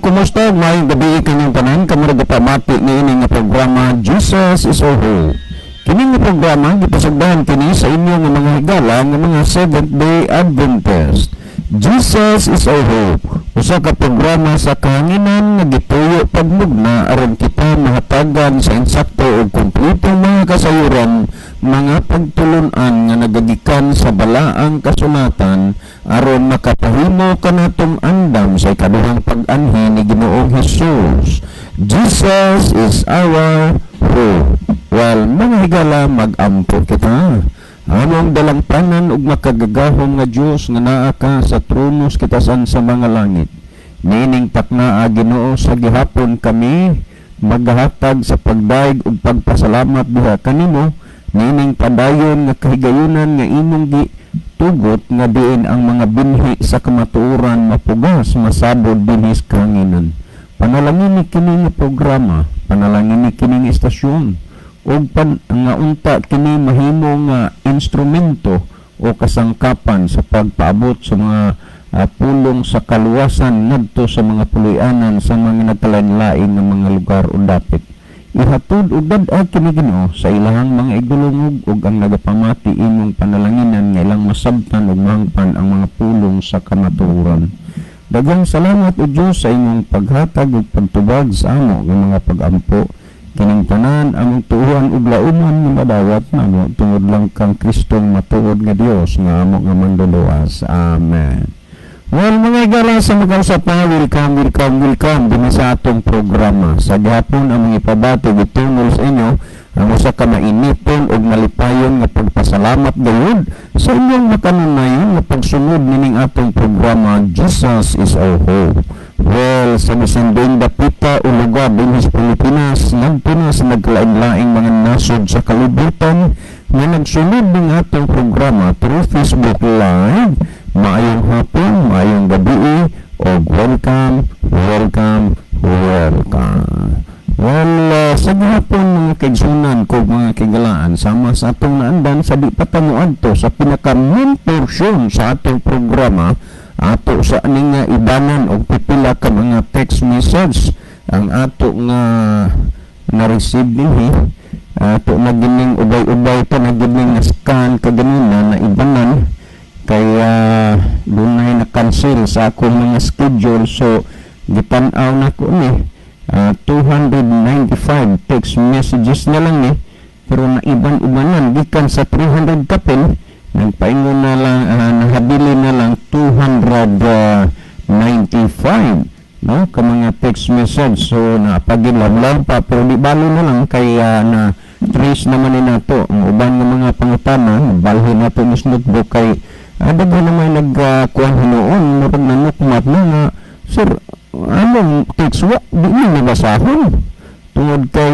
kumusta? May gabi kanyang tanan, kamara pamati ni ini nga programa Jesus is Our Hope. Kini nga programa gipasugdahan kini sa inyo nga mga higala nga mga Seventh-day Adventist. Jesus is Our Hope, usa ka programa sa kahanginan nga gituyo pagmugna aron kita mahatagan sa insakto ug kumpletong mga kasayuran, mga pagtulon-an nga nagagikan sa balaang kasulatan aron makapahimo kanatong andam sa ikaduhang pag-anhi ni Ginoong Hesus. Jesus is our hope. Well, mga higala, mag-ampo kita. Among dalangpanan ug makagagahom nga Dios nga naa ka sa tronos kitasan sa mga langit. Nining taknaa Ginoo sa gihapon kami maghatag sa pagdaig ug pagpasalamat diha kanimo. Nining padayon nga kahigayunan nga imong gitugot nga diin ang mga binhi sa kamatuoran mapugas masabod dinhis kahanginan. Panalangin ni kini nga programa, panalangin ni kini nga istasyon, ug nga unta kini mahimo nga instrumento o kasangkapan sa pagpaabot sa mga pulong sa kaluwasan ngadto sa mga puloy-anan sa mga nagkalain-lain nga mga lugar o dapit. Ihatod ug dad-a kini Ginoo sa ilahang mga igdulungog ug ang nagapamati imong panalanginan nga ilang masabtan ug mahangpan ang mga pulong sa kamatuoran. Daghang salamat o Dios sa imong paghatag ug pagtubag sa amo nga mga pag-ampo. Kining tanan among tuuhan ug lauman nga madawat namo tungod lang kang Kristong matuod nga Dios nga amo nga manluluwas. Amen. Well, mga igala sa mag-usap na, welcome din sa atong programa. Sa gihapon among ipabati gitungol sa inyo ang usa ka mainipon ug malipayon nga pagpasalamat gayud sa inyong makanunayon nga pagsunod nining atong programa Jesus is Our Hope. Well, sa masanding dapita o lugar din sa Pilipinas, nagpuna sa naglain-laing mga nasod sa kalibutan na nagsunod ng atong programa through Facebook Live. Maayong hapon, maayong gabi, o welcome. Well, sa gihapon mga kaigsunan ko mga kaigalaan, sama sa atong naandan sa di patamuan to sa pinaka-main portion sa atong programa, ato sa aning nga ibanan o pipila ka mga text message ang ato nga na-receive dinhi, ato na gining ubay-ubay pa na gining scan kaganina na ibanan kaya dunay na cancel sa ako mga schedule, so gitan-aw na ko ni 295 text messages na lang ni, pero na iban-ibanan gikan sa 300 kapin nagpaingon na lang, nahabili na lang 295 no ka mga text message, so napagilablaw pa pero di balo na lang kaya na trace naman ni nato ang uban ng mga pangutanan balhin nato ni notebook kay daghan na may nagkuhan hinoon murag nanukmat na nga sir anong text wa di na nabasahon tungod kay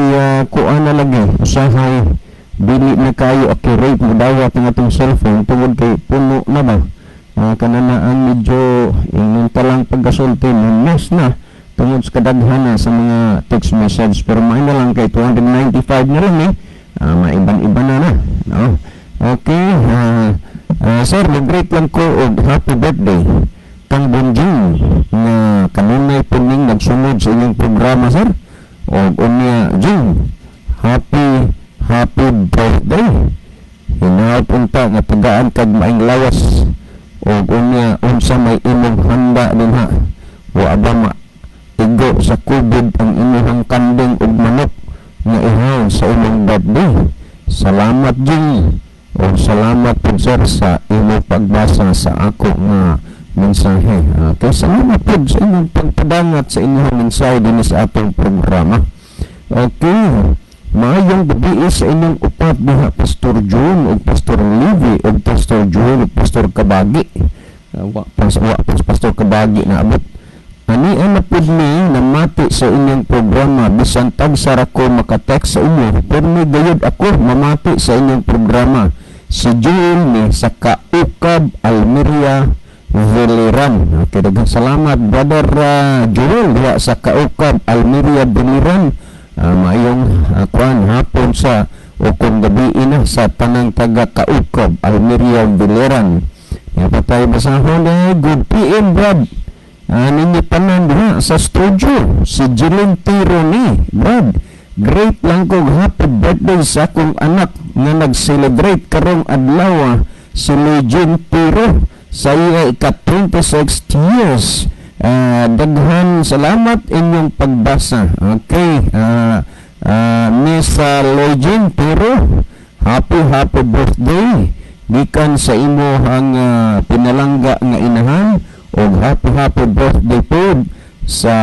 kuan na lagi usahay dili na kayo accurate mo dawat ng atong cellphone tungod kay puno na ba kanana ang medyo ingon talang pagkasulti mes na tungod sa kadaghana sa mga text message, pero may na lang kay 295 na lang maiban-iba na no? Okay, sir, mag-greet lang ko og happy birthday kang Bonjing nga kanunay puning nagsunod sa inyong programa sir, og unya Jing happy birthday. Hinaot unta nga tagaan kag maing lawas og unya unsa may imong handa dinha. Wa ba igo sa COVID ang imong kanding ug manok nga ihaw sa imong birthday. Salamat Jing. O salamat po sir sa imong pagbasa sa ako nga mensahe. Okay, salamat po sa inyong pagpadangat sa inyong mensahe din sa atong programa. Okay. Maayong gabi sa inyong upat diha Pastor June o Pastor Livy o Pastor June o Pastor Kabagi. Pastor Kabagi na abot. Ani ana pud ni namati sa inyong programa bisan tag-sara ko makatext sa inyo. Pero may gayud ako mamati sa inyong programa. Si June ni sa Kaukab Almeria Veliran. Okay, daghang salamat brother Joel diha sa Kaukab Almeria Veliran. Maayong kuan hapon sa o kung gabi na sa tanang taga Kaukab Almeria Veliran. Nga pa tayo basahon good PM Brad. ninyo tanan diha sa studio si Jeline Tiro ni Brad. Great lang ko, happy birthday sa akong anak nga nag-celebrate karong adlaw, si Jeline Tiro sa iya ika-26 years. Daghan salamat inyong pagbasa. Okay, Miss Jeline Tiro, happy birthday gikan sa imo hang pinalangga nga inahan, og happy birthday po sa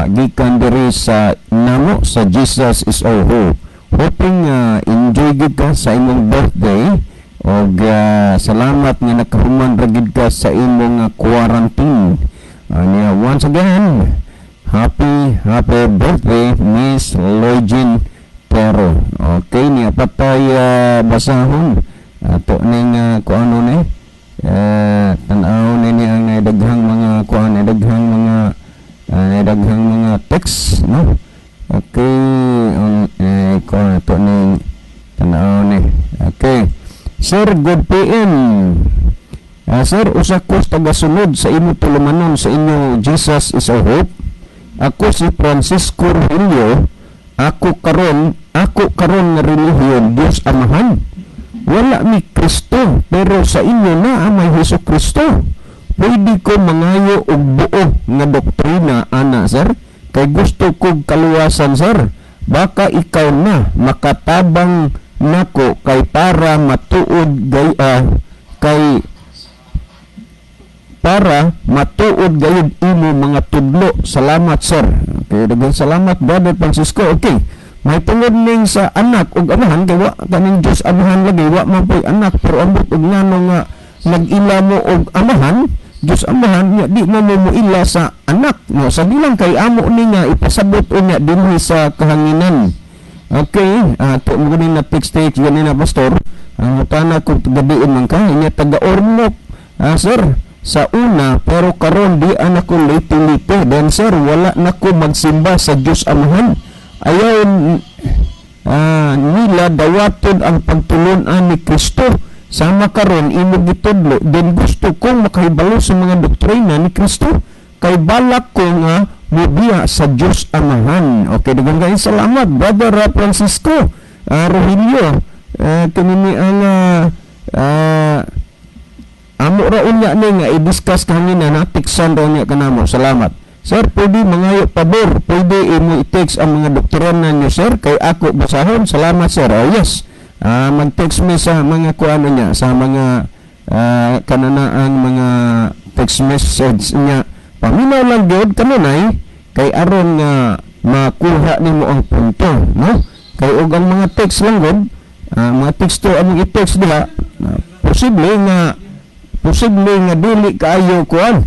gikan diri sa namo sa Jesus is Our Hope. Hoping enjoy gid ka sa imong birthday, og salamat nga nakahuman ra gid ka sa imong quarantine. Once again, happy birthday Miss Jeline Tiro. Okay, niya patay basahon ato ning kuano ni tan-aw ni ang daghang mga kuan, daghang mga text, no? Okay, kuan ato ning tan-aw ni. Okay, Sir, good PM. Sir, usa ko tagasunod sa imo tulumanon sa inyo Jesus is Our Hope. Ako si Francisco Rogelio. Ako karon nga relihiyon Dios Amahan. Wala mi Kristo, pero sa inyo na may Hesus Kristo. Pwede ko mangayo og buo nga doktrina, ana sir, kay gusto kog kaluwasan sir. Baka ikaw na makatabang nako kay para matuod gayud imo mga tudlo. Salamat sir. Okay, daghang salamat Brother Francisco. Okay, may tungod ning sa anak ug amahan, kay wa kaning Dios amahan lagi, wa man po'y anak, pero ambot og ngano nga nag-ila mo og amahan, Dios amahan nya di mo ila sa anak, no? Sa bilang kay amo ni nga ipasabot unya dinhi sa kahanginan. Okay, to mo gani na text gani na pastor, ang utana ko gabiin man ka inya taga-ormok. Sir, sa una, pero karon di anako late. Then sir, wala nako magsimba sa Dios amahan. Ayaw nila dawaton ang pagtulunan ni Kristo. Sama karon imo gitudlo, then gusto kong makahibalo sa mga doktrina ni Kristo, kay balak ko nga mubiya sa Dios Amahan. Okay, daghang kay salamat Brother Francisco Rogelio. Kanini ang amo ra unya ni nga i-discuss kanina na tiksan raw niya kanamo. Salamat. Sir, pwede mangayo pabor, pwede imo i-text ang mga doktorana niyo sir, kay ako basahon. Salamat sir. Yes, mag-text me sa mga kuano niya, sa mga kananaang mga text message niya. Paminaw lang gyud kanunay, kay aron nga makuha nimo ang punto, no? Kay og ang mga text lang gud, mga teksto among i-text diha, posible nga dili kaayo kuan.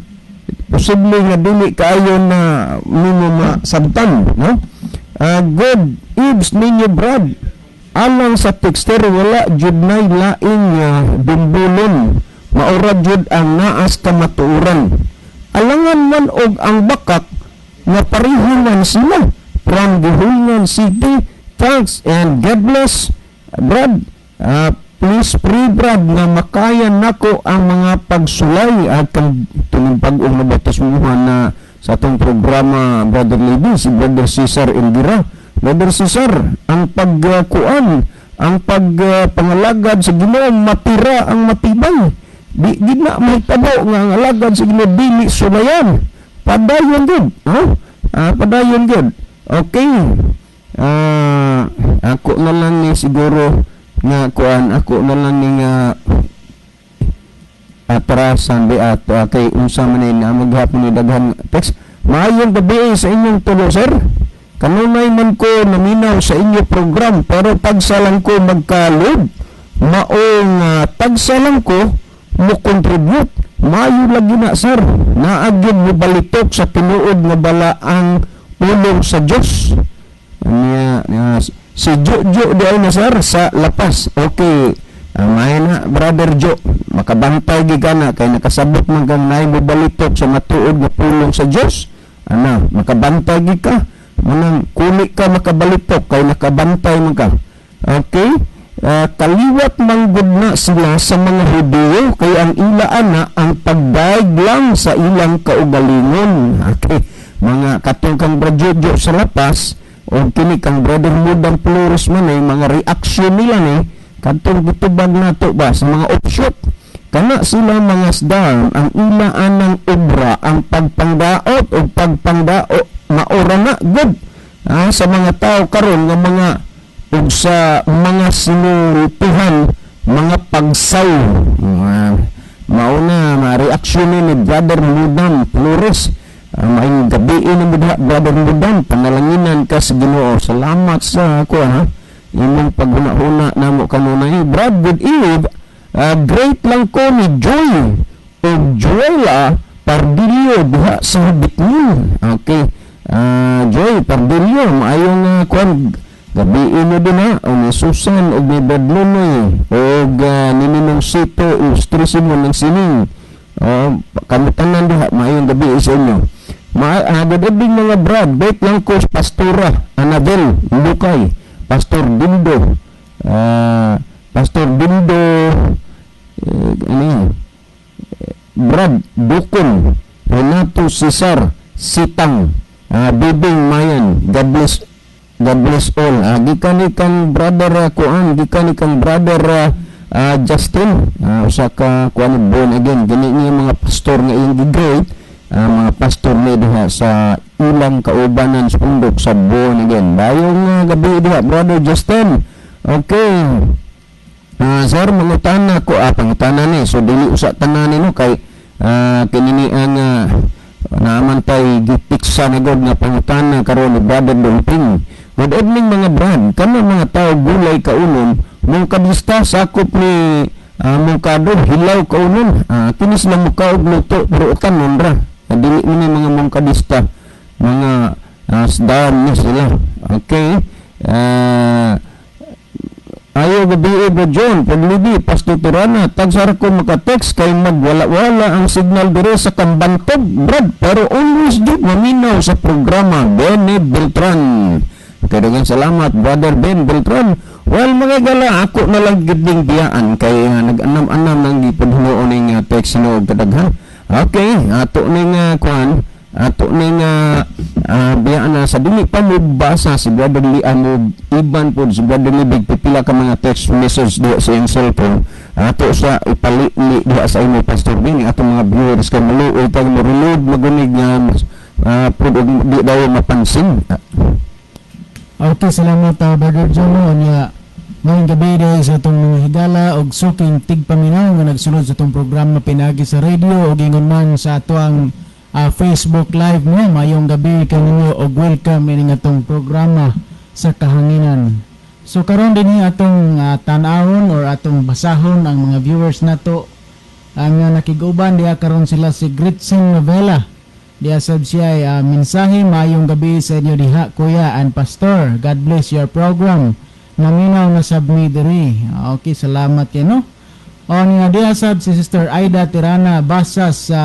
Posible nga dili kaayo na nimo masabtan, no? Good ibs ninyo Brad. Alang sa texter wala jud nay laing bimbulon. Maura jud ang naas ka matuuran. Alangan man og ang bakak nga pareho sila. From Gihungan City. Thanks and God bless Brad. Please pray Brad nga makayan nako ang mga pagsulay at tuning pag-ong nabatismuhan na sa atong programa Brother Lady, si Brother Cesar Elvira. Brother Cesar, ang pagkuan, ang pagpangalagad sa Ginoo matira ang matibay. Di na may tabo nga ang alagad sa Ginoo dili sulayan. Padayon gud, padayon gud. Okay. Ako na lang ni siguro nga kuan, ako na lang ni nga atrasan di ato kay unsa man ni maghapon ni daghan text. Maayong gabi sa inyong tulo sir. Kanunay man ko naminaw sa inyo program, pero tagsalang ko magkalod. Maong tagsalang ko mo contribute. Maayo lagi na sir. Naagid mo balitok sa tinuod nga balaang ulong sa Dios. Si Jojo di ay na sir sa Lapas. Okay. May na Brother Jo, makabantay gi kana kay nakasabot man kang nay mo balitok sa matuod nga pulong sa Dios. Makabantay gi ka. Manang kuli ka makabalitok kay nakabantay man ka. Okay? kaliwat manggod na sila sa mga Hudiyo kay ang ilaan na ang pagdaig lang sa ilang kaugalingon. Okay, mga katong kang Bradyojo sa lapas o kini kang Brother Mudang Flores man mga reaksyon nila ni katong gitubag nato ba sa mga offshoot kana sila mga sdam ang ilaan ng obra ang pagpangdaot o pagpangdaot maora na good sa mga tao karon nga mga ug sa mga sinultuhan mga pagsaw mauna ma-reaksyon ni Brother Mudang Flores maayong gabi ni Brother Mudang panalanginan ka sa Ginoo salamat sa kuha imong paghuna-huna namo kanunay Brad good eve great lang ko ni Joy o Joyla Pardillo diha sa Bitnin okay Joy Pardillo maayong kuan gabi ino din ha o ni Susan o ni Badlunoy o nininong Sito Ilustrisimo ng Sining kamutanan diha maayong gabi sa inyo gadabing mga Brad great lang ko Pastora Anabel Lukay Pastor Dindo Brad Dukon Renato Cesar Sitang Bibing Mayan God bless all gikan ni kang brother kuan gikan ni kang brother Justin usa ka kuan born again gani niya mga pastor nga iyang gi-great mga pastor ni diha sa ilang kaubanan sa undok sa born again dayong gabi diha brother Justin okay sir mangutana ko pangutana ni so dili usa tanan nino kay kinini ang naaman tay gipiksa na god nga pangutana karon ni brother Dongping. Good evening mga brad kamo mga tao gulay kaunon mong kadista sakop ni mungkado hilaw kaunon kini sila mukaog luto pero utanon ra dili ni mga mungkadista mga sdam ni sila okay ayo gabi Bro John paglibi Pastor Turana tagsara ko maka-text kay magwala-wala ang signal dire sa Kambantog brad pero always do maminaw sa programa Benny Beltran. Okay, daghang salamat Brother Ben Beltran. Well mga gala ako na lang giding biyaan kay nag-anam-anam nang gipudhunoon ning text no kadaghan. Okay, ato ning kuan ato ning biyaan na sa dili pa mo basa si Brother Lian mo iban po si Brother Libig pipila ka mga text message diha sa iyong cellphone ato sa ipalili diha sa imo Pastor Bini ato mga viewers kay maluoy pag mo-reload magunig nga di daw mapansin. Okay, salamat Brother Jomo nya ngayong gabi dahil sa itong mga higala o suking tigpaminaw nga nagsunod sa itong programa pinagi sa radio o gingon man sa atuang Facebook Live mo mayong gabi kaninyo o welcome ini nga itong programa sa kahanginan. So karon din atong tanawon or atong basahon ang mga viewers nato ang nakiguban diha karon sila si Gritzin Novela. Diya sab siya mensahe mayong gabi sa inyo diha kuya and pastor. God bless your program. Naminaw na sab mi diri. Okay, salamat kay no. O nga diya sab si Sister Aida Tirana basa sa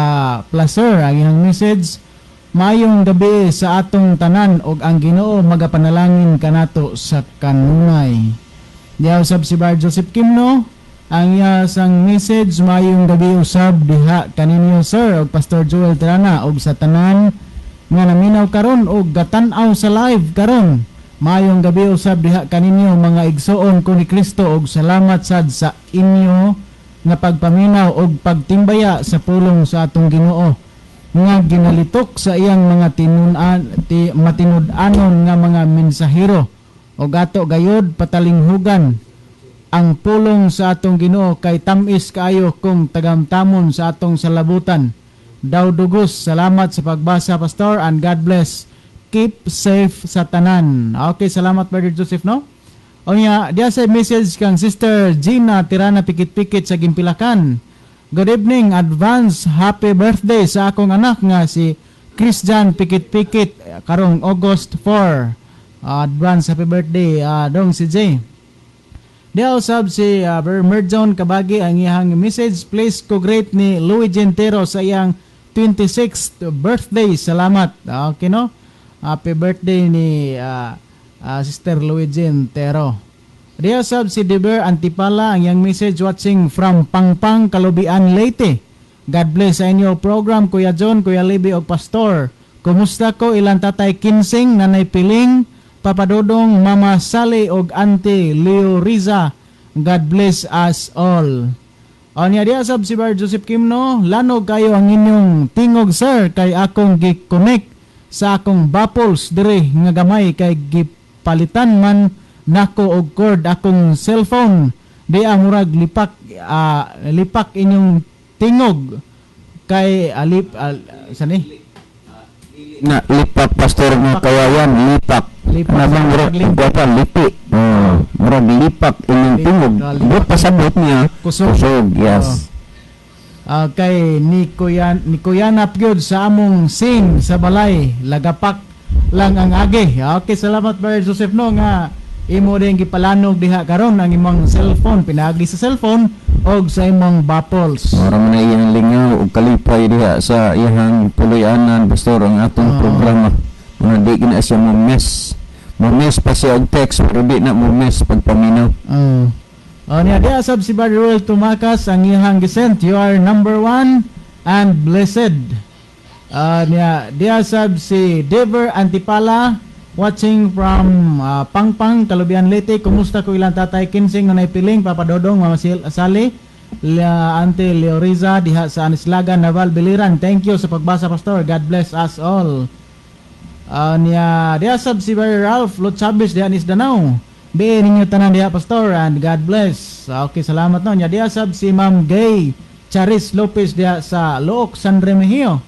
Placer ang iyang message. Mayong gabi sa atong tanan og ang Ginoo magapanalangin kanato sa kanunay. Diya sab si Bar Joseph Kimno ang iyang message mayong gabi usab diha kaninyo sir og Pastor Joel Tirana og sa tanan nga naminaw karon og gatan-aw sa live karon mayong gabi usab diha kaninyo mga igsoon ko ni Kristo og salamat sad sa inyo nga pagpaminaw og pagtimbaya sa pulong sa atong Ginoo nga ginalitok sa iyang mga matinud-anon nga mga mensahero og ato gayod patalinghugan ang pulong sa atong Ginoo kay tamis kaayo kung tagamtamon sa atong salabutan. Daw dugos, salamat sa pagbasa Pastor and God bless. Keep safe sa tanan. Okay, salamat Brother Joseph no. O niya, diya sa message kang Sister Gina Tirana Pikit-Pikit sa Gimpilakan. Good evening, advance happy birthday sa akong anak nga si Christian Pikit-Pikit karong August 4. Advance happy birthday dong si Jay. Diya usab si Merjon Kabagi ang iyang message. Please co-great ni Louis Gentero sa iyang 26th birthday. Salamat. Okay no? Happy birthday ni Sister Louis Gentero. Dia sab si Deber Antipala ang yang message watching from Pangpang, Kalubian, Leyte. God bless sa inyo program, Kuya John, Kuya Libby og Pastor. Kumusta ko ilang tatay Kinsing, Nanay Piling, Papa Dodong, Mama Sally og Auntie Leo Riza. God bless us all. O niya dia sab si Bar Joseph Kimno, lanog kayo ang inyong tingog sir kay akong gi-connect sa akong baffles dire nga gamay kay gipalitan man nako og cord akong cellphone di murag lipak inyong tingog kay sani Na lipak pastor nga kawayan, lipak. Lipak. Nabang murag lipak, lipi. Murag lipak inyong tingog. But pasabot niya, Kusog. yes. Kay ni Kuyanap gyud sa among sing sa balay lagapak lang ang agi. Okay, salamat Brother Joseph no nga imo din gipalanog diha karon ang imong cellphone, pinagi sa cellphone og sa imong baffles. Marang na iyang lingaw o kalipay diha sa iyang puloy-anan, pastor, ang atong programa. Mga di na siya mo-miss pa siya og text, pero di na mo-miss pagpaminaw. Niya diya sab si Brother Roel Tumakas ang iyang gisent, you are number 1 and blessed. Niya diya sab si Dever Antipala watching from Pangpang, Kalubian, Leyte. Kumusta ko ilang tatay Kinsing, Nanay Piling, Papa Dodong, Mama Sally, Auntie Leoriza diha sa Anislagan, Naval, Biliran. Thank you sa pagbasa, Pastor. God bless us all. Niya diya sab si Brother Ralph Lutchabis diha Anis Danau. Be ninyo tanan diha, Pastor, and God bless. Okay, salamat no. Niya diya sab si Ma'am Gay Charis Lopez diha sa Look, San Remigio.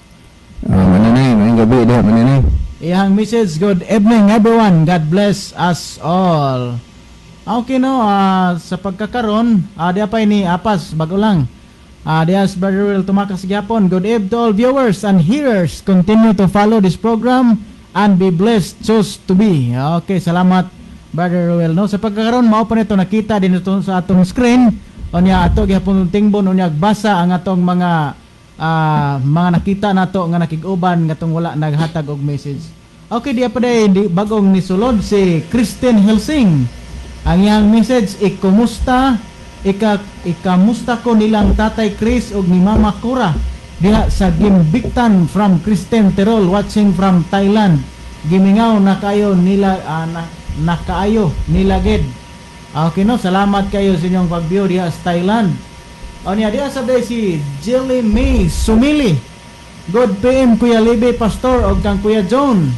Mananay, may gabi diha, mananay. Iyang message, good evening everyone, God bless us all. Okay no, sa pagkakaron, diya pa ini apas, bago lang. Diya sa Brother Will Tumakas Gyapon, good evening to all viewers and hearers. Continue to follow this program and be blessed, choose to be. Okay, salamat Brother Will. No? Sa pagkakaroon, mao pa nito nakita din ito sa atong screen. O niya, ato gyapon tingbon, o niya, basa ang atong mga nakita nato nga nakig-uban nga tong wala naghatag og message. Okay, diya pa day bagong nisulod si Kristen Helsing. Ang iyang message, ikamusta ko nilang Tatay Chris og ni Mama Cora diha sa Gimbiktan from Kristen Terol, watching from Thailand. Gimingaw na kayo nila nakaayo nilagid. Okay no, salamat kayo sa inyong pag-view diha sa Thailand. O niya diya sabi si Jelly May Sumili. Good PM Kuya Libby, Pastor, og kang Kuya John.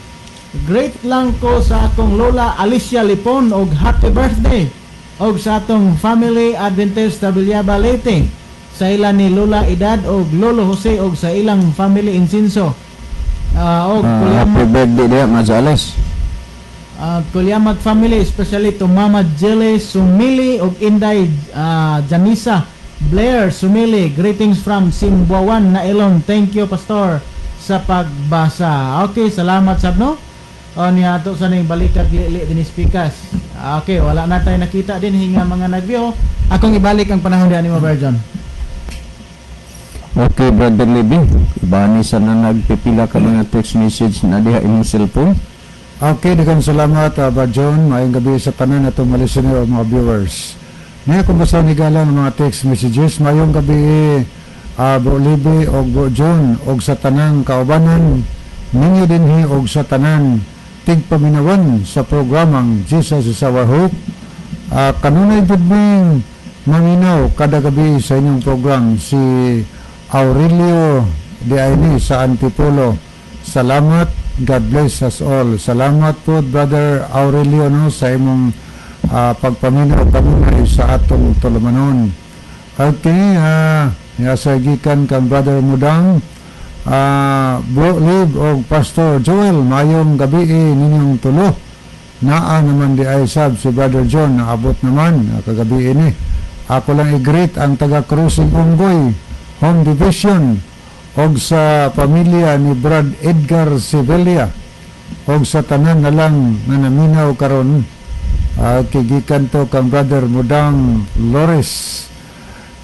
Great lang ko sa akong Lola Alicia Lipon og happy birthday. Og sa atong family Adventist sa Villaba, Leyte. Sa ilan ni Lola Edad og Lolo Jose og sa ilang family Insinso. Happy birthday diha, Mazales. Kulyamat family, especially to Mama Jelly Sumili og Inday Janisa Blair Sumili. Greetings from Simbuawan, Nailon. Thank you, Pastor, sa pagbasa. Okay, salamat sabno. O niya ato sa ning balikat li din speakers. Okay, wala na tayo nakita din hinga mga nag-view. Akong ibalik ang panahon di mo, Virgin. Okay, Brother Libby. Ibani sa na nagpipila ka mga text message na diha inyong cellphone. Okay, daghang salamat, Brother John. Maayong gabi sa tanan atong mga listener o mga viewers. Ngayon kung basta nigalang ng mga text messages, maayong gabi Bro Libby o Bro John o sa tanang kaubanan ninyo dinhi o sa tanan tigpaminawan sa programang Jesus is Our Hope. Kanunay budming manginaw kada gabi sa inyong program si Aurelio de Aini sa Antipolo. Salamat, God bless us all. Salamat po Brother Aurelio no, sa imong pagpaminaw kanunay sa atong tulumanon. Okay, sa gikan kang Brother Mudang, Bro Liv o Pastor Joel, mayong gabi ninyong tulo. Naa naman di ay sab si Brother John, naabot naman kagabi ini. Ako lang i-greet ang taga-Cruising Unggoy Home Division og sa pamilya ni Brad Edgar Sevilla og sa tanan na lang na naminaw karon. Kigikan to kang Brother Mudang Lores.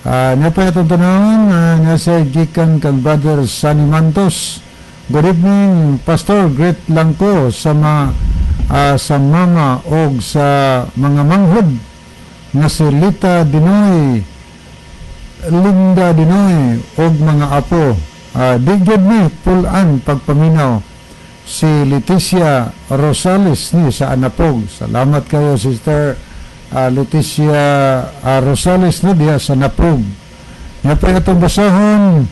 Napa itong tanawin, nasa gikan kang Brother Sunny Mantos. Good evening, Pastor. Great lang ko sa mama o sa mga manghod nga si Lita Dinoy, Linda Dinoy og mga apo. Di gyud ni pulan pagpaminaw si Leticia Rosales ni sa Anapog. Salamat kayo, Sister Leticia Rosales no diya sa Napog. Nga pa itong basahon.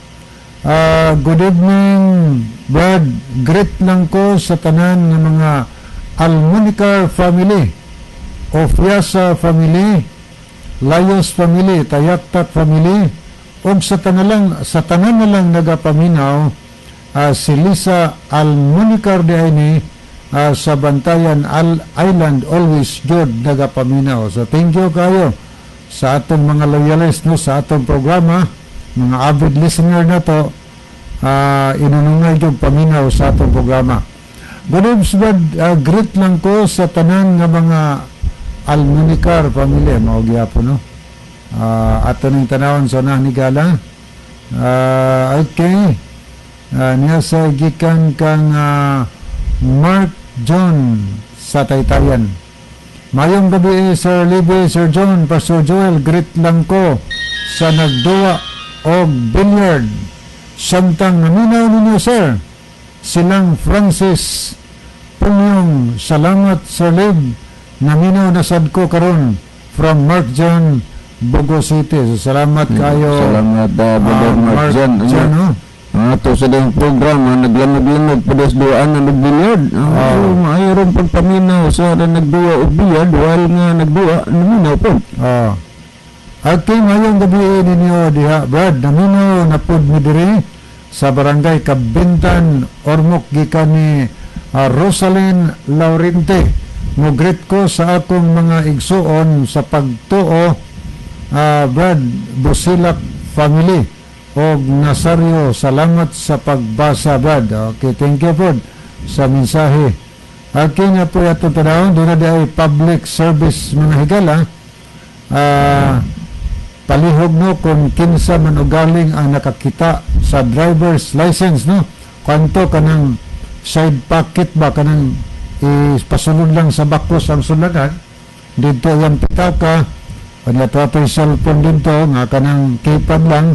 Good evening, Brad. Great lang ko sa tanan ng mga Almunicar family, Ofiasa family, Layos family, Tayaktak family, o sa tanan na lang nagapaminaw si Lisa Almunicar de ini sa Bantayan Island, always good nagapaminaw. So thank you kayo sa atong mga loyalists no, sa atong programa, mga avid listener na to, inunungay yung paminaw sa atong programa. Good evening, great lang ko sa tanan nga mga Almunicar family, maugyapon no. Ato ng tanawon sa nahigala. Okay. Niya sa gikan kang Mark John sa Taytayan. Mayong gabi, Sir Libby, Sir John, Pastor Joel, great lang ko sa nagduwa o billiard. Samtang naminaw ninyo, Sir, silang Francis Punyong. Salamat, Sir Lib. Naminaw na sad ko karon from Mark John, Bogo City. So, salamat kayo. Salamat, Brother Mark John. no? Ito sa dahil programa, naglamag-lamag padas doan na nagbilyard. Mayroon pagpaminaw sa na nagduwa o bilyard, while nga nagduwa, naminaw po. Okay, mayong gabi ninyo diha, Brad. Naminaw na pod mi diri sa barangay Kabintan, Ormoc, gikan ni Rosalyn Laurente. Mugrit ko sa akong mga igsuon sa pagtuo, Brad Busilak family o Nazario. Salamat sa pagbasa, Brad. Okay, thank you po sa mensahe. Okay nga po yato tanawon, doon na di ay public service mga higala. Palihog no kung kinsa man ugaling ang nakakita sa driver's license no, kanto kanang side pocket ba, kanang ipasunod lang sa bakos ang sulagan dito yung pitaka o niya to cellphone dito nga kanang keypad lang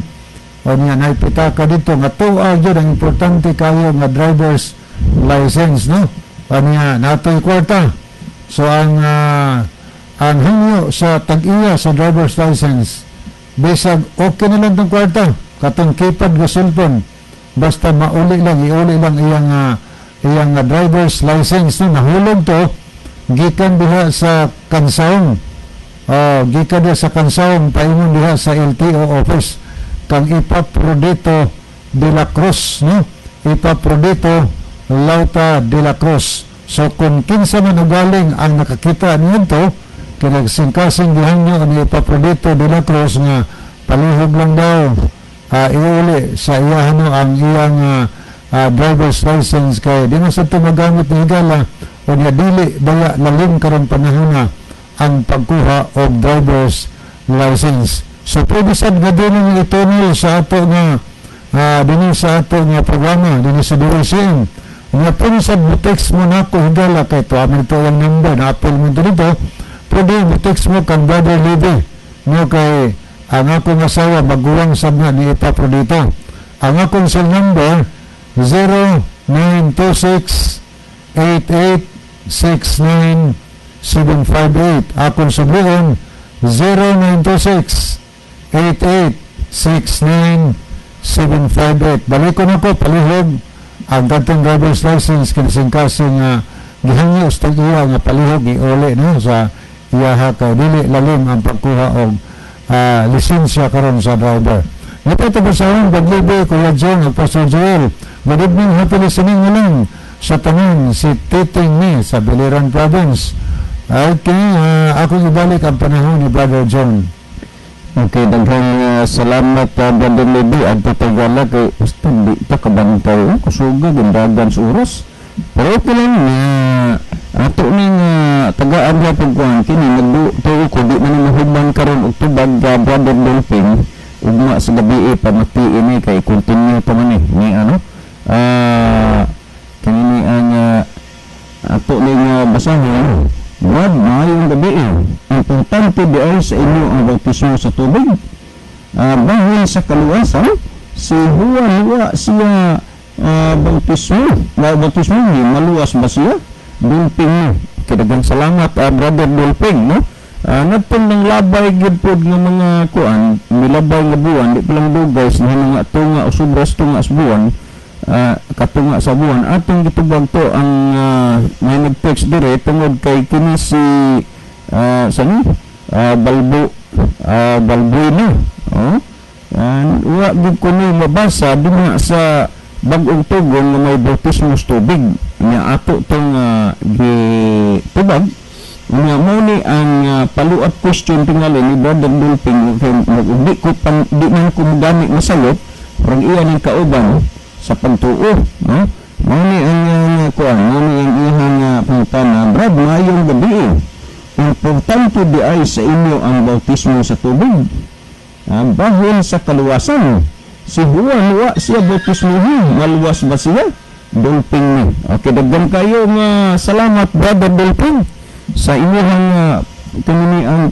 o niya na pitaka dito nga tuwa yun ang importante kayo nga driver's license no, o niya nato'y kwarta. So ang hangyo sa tag-iya sa driver's license, bisag okay na lang itong kwarta, katong keypad ga cellphone, basta iuli lang iyang driver's license no, nahulog to gikan diha sa Kansaong, gikan diha sa Kansaong paingon diha sa LTO office kang Ipaprodito de la Cruz no, Ipaprodito Lauta de la Cruz. So kung kinsa man ugaling ang nakakita niyo to, kinagsingkasing gihangyo ni Ipaprodito de la Cruz nga palihog lang daw iuli sa iyahano ang iyang driver's license kay di na sa tumagamit ni higala o niya dili daya lalim karong panahon na ang pagkuha og driver's license. So pwede sad nga din ang itunol sa ato nga din sa ato nga programa din sa DOCM nga pwede sad text mo na ako higala kay to amin to ang number na apple mo dito. Pwede text mo kang Brother Libby no, kay ang akong asawa maguwang sab nga ni Ipaprodito. Ang akong cell number 0926-8869-758. Akong subuon 0926-8869-758. Balikon ako, palihog ang katong driver's license kinisingkasing gihangyo sa iya nga palihog iuli no, sa iyaha ka dili lalim ang pagkuha og lisensya karon sa driver. Ito basahon Baglibe, Kuya John, Pastor Joel. Good evening, happy listening na lang sa tanan si Titing ni sa Biliran Province. Okay, ako ibalik ang panahon ni Brother John. Okay, daghang salamat Brother Libby ang tatagala kay basta di pa kabantay kusuga gindagan sa oras. Pero okay lang ato ning tagaan ra pagkuan kini nagtuo ko di man mahubang karon og tubag Brother Dolphin ugma sa gabi pamatiin ni kay continue pa man ni ano kanini ang ato ning basahon. Brad, mayong gabi importante di ay sa bautismo sa tubig. Bahil sa kaluwasan, si Juan wa siya bautismo ni maluwas ba siya? Dulping mo. Kadagang salamat, Brother Dulping, no? Natong nang labay gid pod nga mga kuan, milabay nga buwan, di palang dugay sa mga tunga o sobras tunga sa buwan, katunga sa buwan. Atong gitubag to ang may nag-text dire tungod kay kini si Balbuena. Oh? Wa gid ko ni mabasa dinha sa bag-ong tugon nga may bautismo sa tubig. Nya ato tong gitubag nga mo ni ang paluat question tingali ni Brother Dulping di man ko magamit masalot parang iyan ang kauban sa pagtuo, no? Mo ni ang kuan, mo ni ang iyang pangutana, Brad, mayong gabi. Importante di ay sa inyo ang bautismo sa tubig. Bahil sa kaluwasan, si Juan wa siya bautismohin, maluwas ba siya? Dulping ni. Okay, dagdag kayo nga salamat, Brother Dulping, sa inyong ang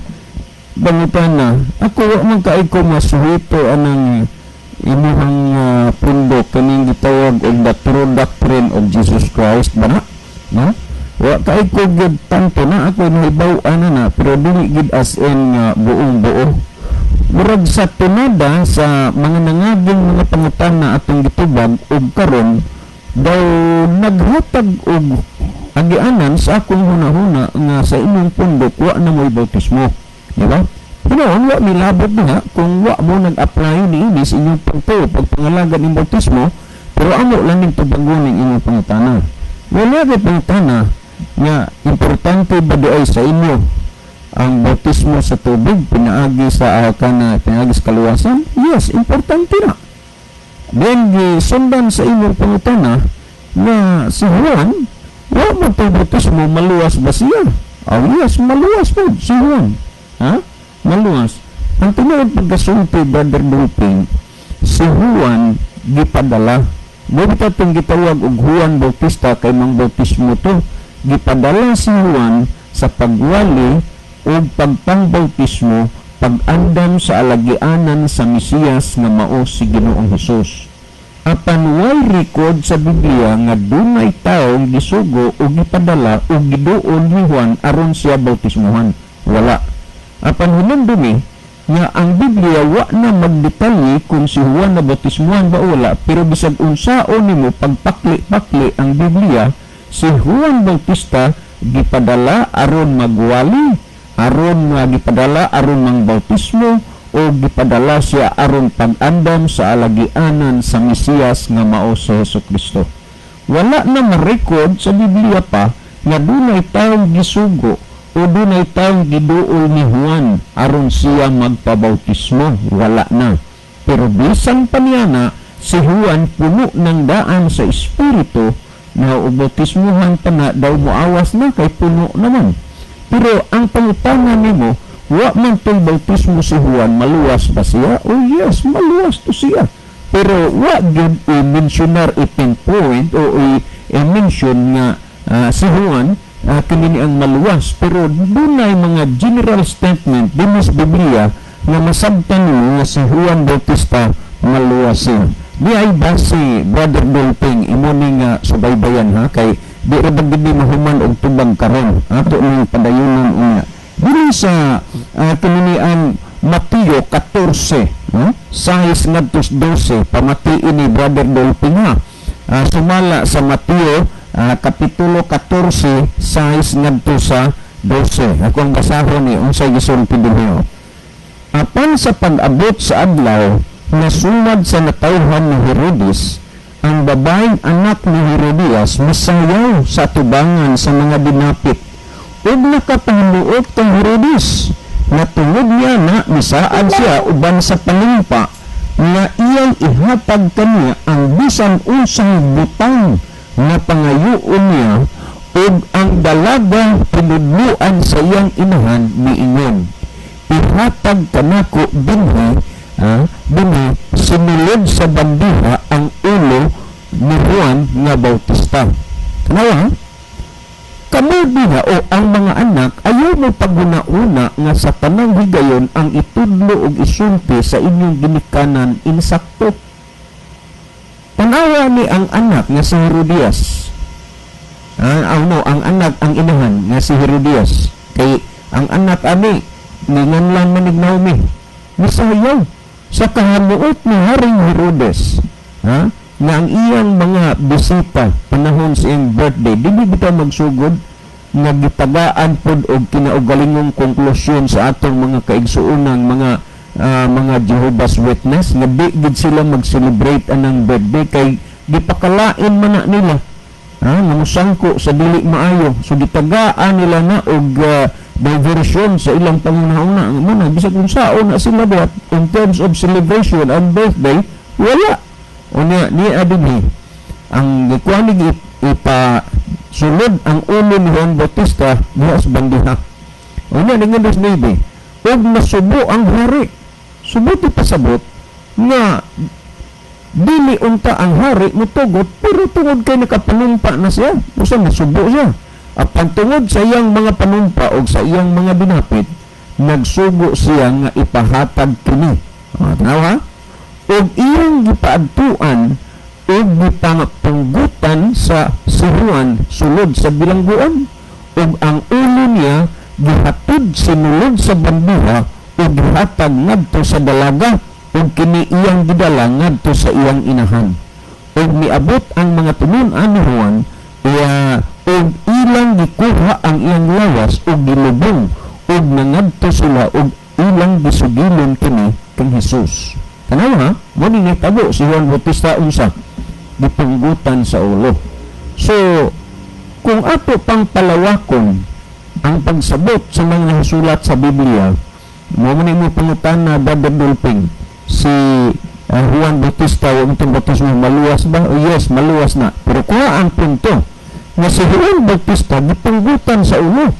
pangutana. Ako wa man kay ko masuhito anang inyong pundo kaning gitawag og the true doctrine of Jesus Christ ba na? No? Wa kay ko gid tanto na ako nahibaw-an na pero dili gid as in buong-buo. Murag sa tunada sa mga nangaging mga pangutana atong gitubag og karon daw naghatag og agianan sa akong hunahuna nga sa inyong pundok wa na mo'y bautismo, di ba? Pero wa milabot na kung wa mo nag-apply ni sa inyong pagpangalagan ng bautismo, pero amo lang ning tubagon ng inyong pangutana. Wala kay pangutana nga importante ba ay sa inyo ang bautismo sa tubig pinaagi sa pinaagi sa kaluwasan? Yes, importante na. Then sundan sa inyong pangutana na si Juan wa mo to bautismo maluwas ba siya? Oh yes, maluwas po si Juan. Ha? Maluwas. Ang tinuod pagkasulti, Brother Dulping, si Juan gipadala. Doon itong gitawag og Juan Bautista kay mang bautismo to. Gipadala si Juan sa pagwali o pagpangbautismo pag-andam sa alagianan sa Mesiyas nga mao si Ginoong Hesus. Apan way record sa Biblia nga dunay taong gisugo o gipadala o giduol ni Juan aron siya bautismuhan. Wala. Apan hinumdumi nga ang Biblia wa na magdetalye kung si Juan na bautismuhan ba wala, pero bisag unsaon nimo pagpakli-pakli ang Biblia, si Juan Bautista gipadala aron magwali, aron gipadala aron mang bautismo, o gipadala siya aron pag-andam sa alagianan sa Mesiyas nga mao si Jesucristo. Wala na ma-record sa Biblia pa nga dunay taong gisugo o dunay taong giduol ni Juan aron siya magpabautismo. Wala na. Pero bisan pa niya na si Juan puno ng daan sa Espiritu na ubautismuhan pa na daw moawas na kay puno naman. Pero ang pangutana nimo, wa man to'y bautismo si Juan, maluwas ba siya? Oh yes, maluwas to siya. Pero wa gid i-mentionar i-pinpoint o i-mention nga si Juan kini ang maluwas. Pero dunay mga general statement din sa Biblia nga masabtan nimo nga si Juan Bautista maluwas siya. Di ay base, Brother Dulping, imo ning subaybayan ha, kay di ra bagid mahuman og tubag karon. Ato ning padayunan unya. Dili sa kininian Mateo 14, no? 6 ngadto 12, pamatiin ni Brother Dulping ha. Sumala sa Mateo kapitulo 14, 6 ngadto sa 12. Ako ang basahon ni unsay gisulti dinhi. Apan sa pag-abot sa adlaw nasumad sa natawhan ni Herodes, ang babaeng anak ni Herodias masayaw sa tubangan sa mga dinapit. Ug nakapahinuot kang Herodes na tungod niya na misaad siya uban sa panimpa nga iyang ihatag kaniya ang bisan unsang butang na pangayoon niya ug ang dalaga pinudluan sa iyang inahan niingon, ihatag kanako dinhi sinulod sa bandiha ang ulo ni Juan nga Bautista. Kanawa, kamo diha o ang mga anak ayaw mo paguna-una nga sa tanang higayon ang itudlo sa inyong ginikanan insakto. Tanawa ni ang anak nga si Herodias. Ang anak, ang inahan nga si Herodias. Kay ang anak ani, ninganlan manig Naomi. Misayaw sa kahanuot ni Haring Herodes. Nga ang iyang mga bisita panahon sa iyang birthday, dili bitaw magsugod nga gitagaan pod og kinaugalingong konklusyon sa atong mga kaigsuonang mga Jehovah's Witness nga di gid sila mag-celebrate anang birthday kay gipakalain man na nila namusangko sa dili maayo, so gitagaan nila na og diversion sa ilang pangunahuna ang mana bisag kung saon na sila diha in terms of celebration and birthday wala unya ni adini ang gikuanig ipa sulod ang ulo ni Juan Bautista diha sa bandiha unya ning English Navy og nasubo ang hari subo ti pasabot nga dili unta ang hari mutugot pero tungod kay nakapanumpa na siya usa nasubo siya apan tungod sa iyang mga panumpa o sa iyang mga binapit nagsugo siya nga ipahatag kini tanawa og iyang gipaadtuan og gipangpunggutan sa Juan sulod sa bilangguan og ang ulo niya gihatod sinulod sa bandiha og gihatag ngadto sa dalaga ug kini iyang gidala ngadto sa iyang inahan ug miabot ang mga tunon-an ni Juan ug ilang gikuha ang iyang lawas ug gilubong ug nangadto sila ug ilang gisugilon kini kang Hesus. Tanawa mo ni nitabo si Juan Bautista unsa gipunggutan sa ulo. So kung ato pang palawakon ang pagsabot sa mga nasulat sa Biblia mo mo pangutan na Brother Dolping si Juan Bautista yung itong bautismo maluwas ba? O yes, maluwas na. Pero kuha ang punto na si Juan Bautista gipunggutan sa ulo.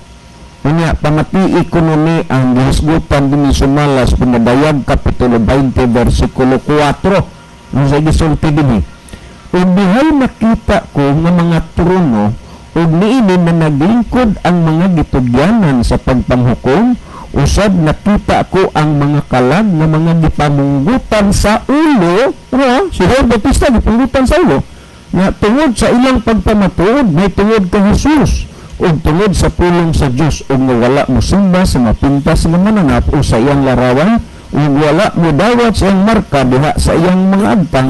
Unya, pamatii ko ni ang gihisgutan din ni Sumalas pinadayag Kapitulo 20 versikulo 4 nung sa gisulti din o dihay nakita ko ng mga trono o niinin na naglingkod ang mga gitugyanan sa pagpanghukom usab nakita ko ang mga kalag na mga gipamunggutan sa ulo si Juan Bautista gipunggutan sa ulo nga tungod sa ilang pagpamatuod may tungod kay Hesus o tungod sa pulong sa Diyos o nga wala mo simba sa mapintas nga mananap o sa iyang larawan o wala mo dawat sa iyang marka diha sa iyang mga agtang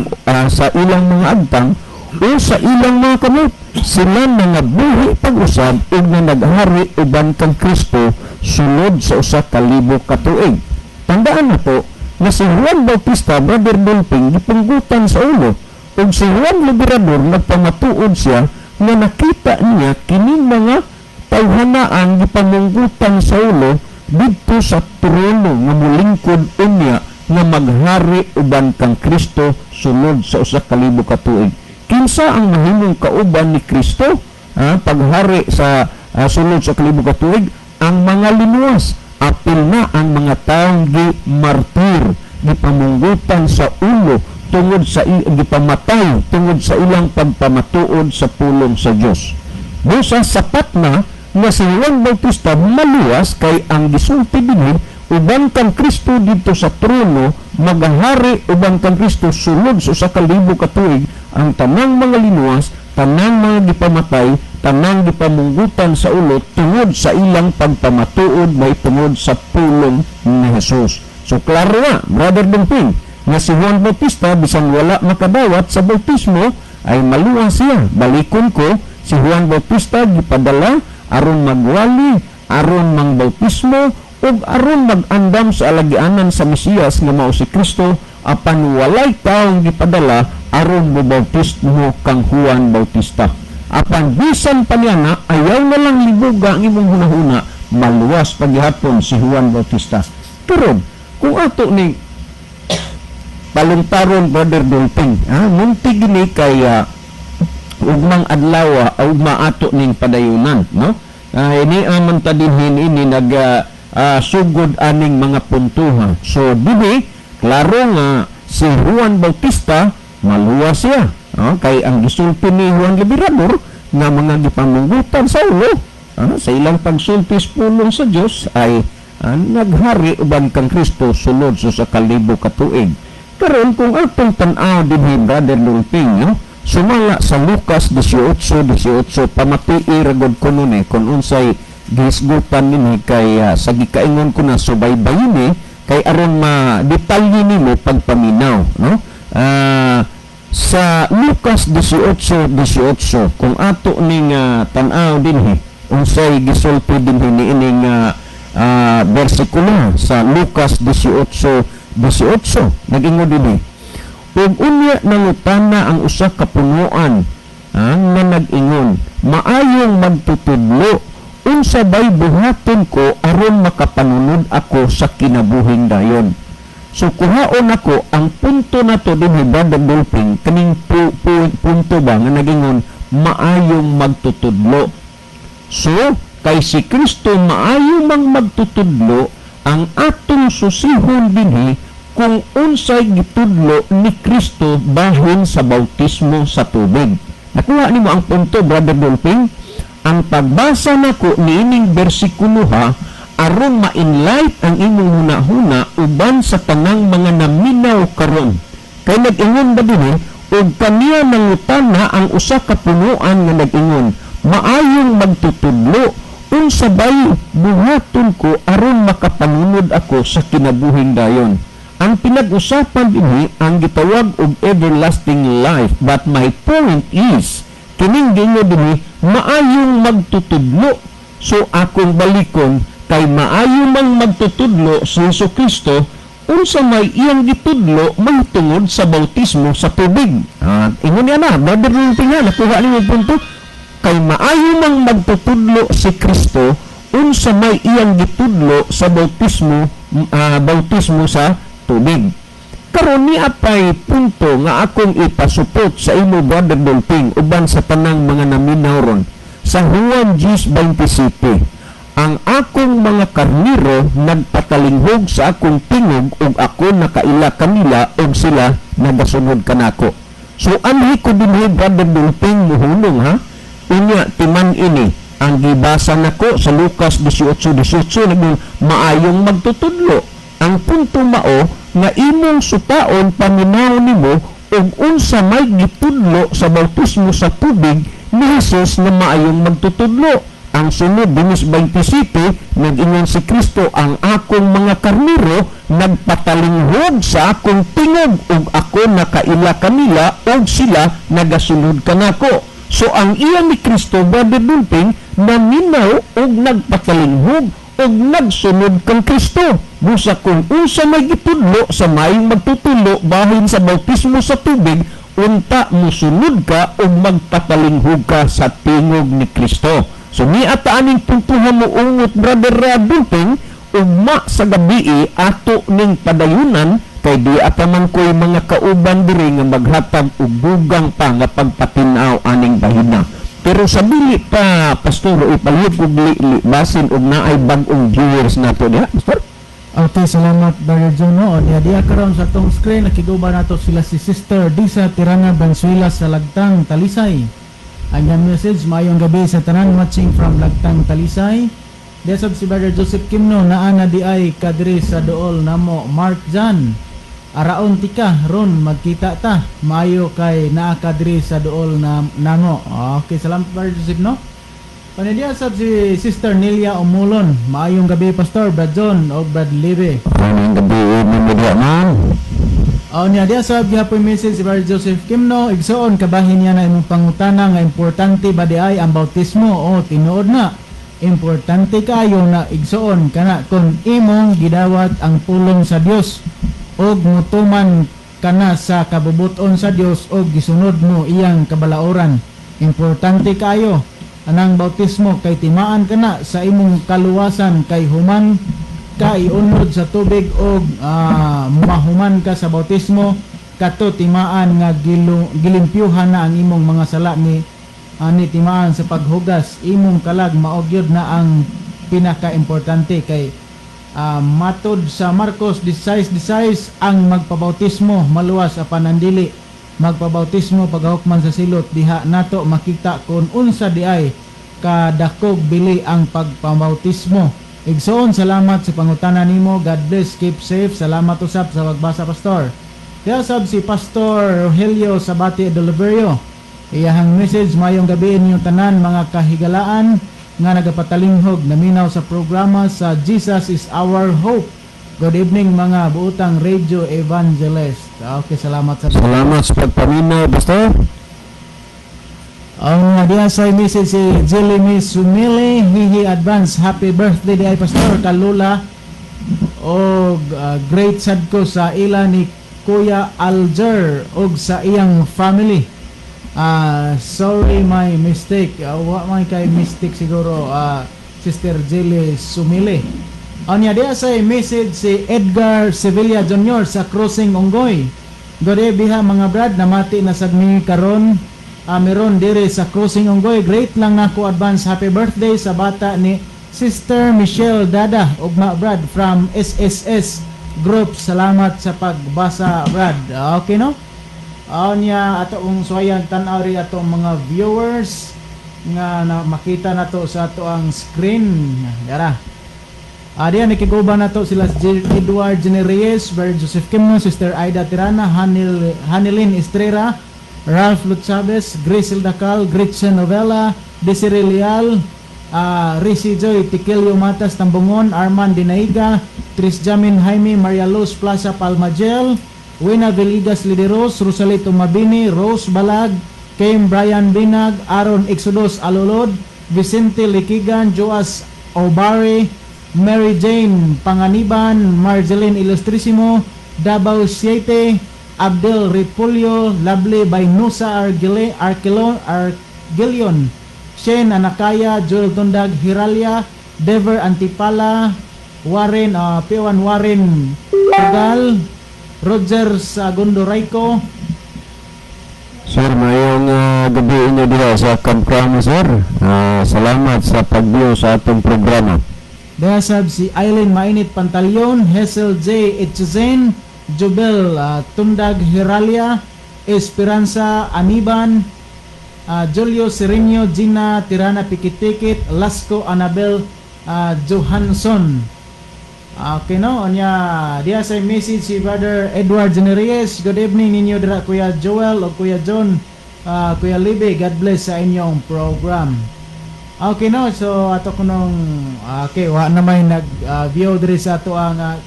sa ilang mga agtang o sa ilang mga kamot sila nga buhi pag-usab o nga naghari uban kang Kristo sulod sa usa ka libo ka tuig. Tandaan na po na si Juan Bautista, Brother Dolping, gipunggutan sa ulo o si Juan Liberador nagpamatuod siya nga nakita niya kining mga tawhanaan gipamunggutan sa ulo dito sa trono nga mulingkod unya nga maghari uban kang Kristo sulod sa usa ka libo ka tuig. Kinsa ang mahimong kauban ni Kristo paghari sa sulod sa kalibo ka tuig? Ang mga linuwas, apil na ang mga taong martir, gipamunggutan sa ulo tungod sa gipamatay tungod sa ilang pagpamatuod sa pulong sa Dios. Busa sapat na nga si Juan Bautista maluwas kay ang gisulti dinhi uban kang Kristo dito sa trono magahari uban kang Kristo sulod sa kalibo ka tuig ang tanang mga linuwas, tanang mga gipamatay, tanang gipamunggutan sa ulo tungod sa ilang pagpamatuod may tungod sa pulong ni Hesus. So klaro na, Brother Dolping, nga si Juan Bautista bisan wala makadawat sa bautismo ay maluwas siya. Balikon ko, si Juan Bautista gipadala aron magwali, aron mangbautismo ug aron mag-andam sa alagianan sa Mesiyas nga mao si Kristo apan walay taong gipadala aron mobautismo kang Juan Bautista. Apan bisan pa niya na ayaw na lang libuga ang imong hunahuna maluwas paghihapon si Juan Bautista. Pero kung ato ni palungtaron Brother Dolping, muntig ni kay ugmang adlaw ugma ato ning padayunan, no? Ini aman ta dinhin ini sugod aning mga puntuha. So dibi klaro nga si Juan Bautista maluwas siya, kay ang gisulti ni Juan Liberador nga mga gipamunggutan sa ulo sa ilang pagsultis pulong sa Dios ay naghari uban kang Kristo sulod sa 1,000 ka tuig. Karon kung atong tan-aw dinhi Brother Lulping, no? Sumala sa Lucas 18:18 pamatii ragod kuno ni kung unsay gihisgutan nini kay sa gikaingon ko na subaybayin ni kay aron ma-detalye nimo pagpaminaw, no? Sa Lucas 18:18 kung ato ning tan-aw dinhi unsay gisulti dinhi niining bersikulo sa Lucas 18:18 nag-ingon dinhi, ug unya nangutana ang usa ka punuan nga nag-ingon, maayong magtutudlo, unsa bay buhaton ko aron makapanunod ako sa kinabuhing dayon. So kuhaon ako ang punto na to dinhi Brother Dolphin, kaning punto ba nga nag-ingon maayong magtutudlo. So kay si Kristo maayo mang magtutudlo, ang atong susihon dinhi kung unsay gitudlo ni Kristo bahin sa bautismo sa tubig. Nakuha nimo ang punto Brother Dolphin? Ang pagbasa nako niining bersikulo aron ma-enlight ang imong hunahuna uban sa tanang mga naminaw karon. Kay nag-ingon ba dinhi ug kaniya nangutana ang usa ka punuan nga nag-ingon, maayong magtutudlo, unsa bay buhaton ko aron makapanunod ako sa kinabuhing dayon. Ang pinag-usapan dinhi ang gitawag og everlasting life, but my point is kining gingo dinhi maayong magtutudlo. So akong balikon kay maayo mang magtutudlo si Jesucristo, unsa may iyang gitudlo mahitungod sa bautismo sa tubig. Ingon niya na Brother Lulping, nakuha niyo punto, kay maayo mang magtutudlo si Kristo, unsa may iyang gitudlo sa bautismo sa tubig. Karon ni apay punto nga akong ipasupot sa imo Brother Dolphin uban sa tanang mga naminaw ron. Sa Juan 10:27, ang akong mga karniro nagpatalinghog sa akong tingog ug ako nakaila kanila ug sila nagasunod kanako. So anhi ko dinhi Brother Dolphin muhulong unya timan ini ang gibasa nako sa Lucas 18:18 naging maayong magtutudlo. Ang punto mao nga imong sutaon paminaw nimo ug unsa may gitudlo sa bautismo sa tubig ni Jesus na maayong magtutudlo. Ang sunod Dinis 27 nag-ingon si Kristo, ang akong mga karniro nagpatalinghog sa akong tingog ug ako nakaila kanila ug sila nagasunod kanako. So ang iya ni Kristo Brother Dolphin naminaw ug nagpatalinghog ug nagsunod kang Kristo. Busa kung unsa may gitudlo sa mayong magtutudlo bahin sa bautismo sa tubig, unta mosunod ka ug magpatalinghog ka sa tingog ni Kristo. So ni ataaning puntuhan mo ungot Brother Dolphin, ugma sa gabi ato ning padayunan kay di ataman ko'y mga kauban diri nga maghatag og dugang pa nga pagpatinaw aning bahina. Pero sa bili pa pastor ipalihog og basin og naay bag-ong viewers nato diha pastor. Okay, salamat Brother John. Diya karon sa tong screen nakiguba nato sila si Sister Disa Tirana Bansuela sa Lagtang, Talisay. Ang message, mayong gabi sa tanan watching from Lagtang, Talisay. Desab si Brother Joseph Kimno naa na di ay kadri sa dool namo Mark Jan. Araon tika ron magkita ta maayo kay naa kadri sa dool na namo. Okay, salamat Brother Joseph no. Panidia sab si Sister Nelia Omulon. Maayong gabi Pastor Brad John o Brad Libe. Maayong gabi media man. Niya dia sab gihapon message si Brother Joseph Kimno, igsoon kabahin niya na imong pangutana nga importante ba di ay ang bautismo o tinuod na. Importante kayo na igsoon kana kung imong gidawat ang pulong sa Dios og mutuman kana sa kabubuton sa Dios og gisunod mo iyang kabalaoran. Importante kayo anang bautismo kay timaan kana sa imong kaluwasan kay human ka iunod sa tubig og mahuman ka sa bautismo kato timaan nga gilimpyuhan na ang imong mga sala ni timaan sa paghugas imong kalag maogyod na ang pinaka-importante kay matod sa Marcos 16:16 ang magpabautismo maluwas apan ang dili magpabautismo paghukman sa silot diha nato makita kung unsa di ay kadakog bili ang pagpabautismo Igsoon, salamat sa pangutana nimo. God bless, keep safe. Salamat usap sa pagbasa, Pastor. Kaya sab si Pastor Rogelio Sabati Deliverio. Iyahang message, mayong gabi inyong tanan mga kahigalaan nga nagapatalinghog naminaw sa programa sa Jesus is Our Hope. Good evening mga buutang radio evangelist. Okay, salamat sa Salamat sa pagpaminaw, Pastor. ang diya sa message si Jelly Sumili, hihi advance happy birthday di ay Pastor Kalula o great sad ko sa ila ni Kuya Alger og sa iyang family. Sorry my mistake. Wa may kay mistake siguro Sister Jelly Sumili. Anya diya sa message si Edgar Sevilla Jr. sa Crossing Ongoy. Gode biha mga brad, namati na sagmi karon. Meron dire sa Crossing Ongoy. Great lang nako advance happy birthday sa bata ni Sister Michelle Dada ugma brad from SSS Group. Salamat sa pagbasa brad. Okay no? Nya ato ung suwayan tan-aw ri ato mga viewers nga makita nato sa ato ang screen. Dara. Diyan nakiguban nato sila Edward Generes, Brother Joseph Kimno, Sister Aida Tirana, Hanilin Estrera, Ralph Lutchabes, Grace Dacal, Gretchen Novella, Desiree Leal, Risi Joy, Tikilio Matas Tambungon, Arman Dinaiga, Tris Jamin Jaime, Maria Luz Plaza Palmagel, Wina Veligas Lideros, Rosalito Mabini, Rose Balag, Kim Brian Binag, Aaron Exodus Alolod, Vicente Likigan, Joas Obare, Mary Jane Panganiban, Marjeline Ilustrisimo, Davao 7, Abdel Repulyo, Lovely Baynusa Argilion, Shane Anakaya, Joel Tundag Hiralia, Dever Antipala, Warren P1 Warren Tagal, Roger Sagundo Raico. Sir, mayong gabi inyo diha sa Kamkrama, sir. Salamat sa pag-view sa atong programa. Dahasab si Eileen Mainit Pantalyon, Hazel J. Etchezen, Jubel Tundag Hiralia, Esperanza Aniban, Julio Serenio, Gina Tirana Pikitikit, Lasco Anabel Johansson. Okay no, onya dia sa message si Brother Edward Generes. Good evening ninyo dira Kuya Joel o Kuya John, Kuya Libby. God bless sa inyong program. Okay no, so ato ko nung okay, wa na may nag-view diri sa ato ang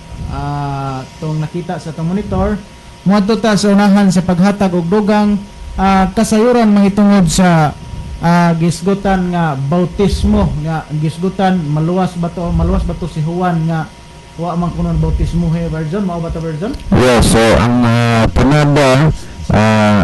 tong nakita sa atong monitor. Moadto ta sa unahan sa paghatag og dugang kasayuran mahitungod sa gisgutan nga bautismo nga gisgutan maluwas ba to si Juan nga wa man kunon bautismo he version mao ba ta version? Yes, so ang panada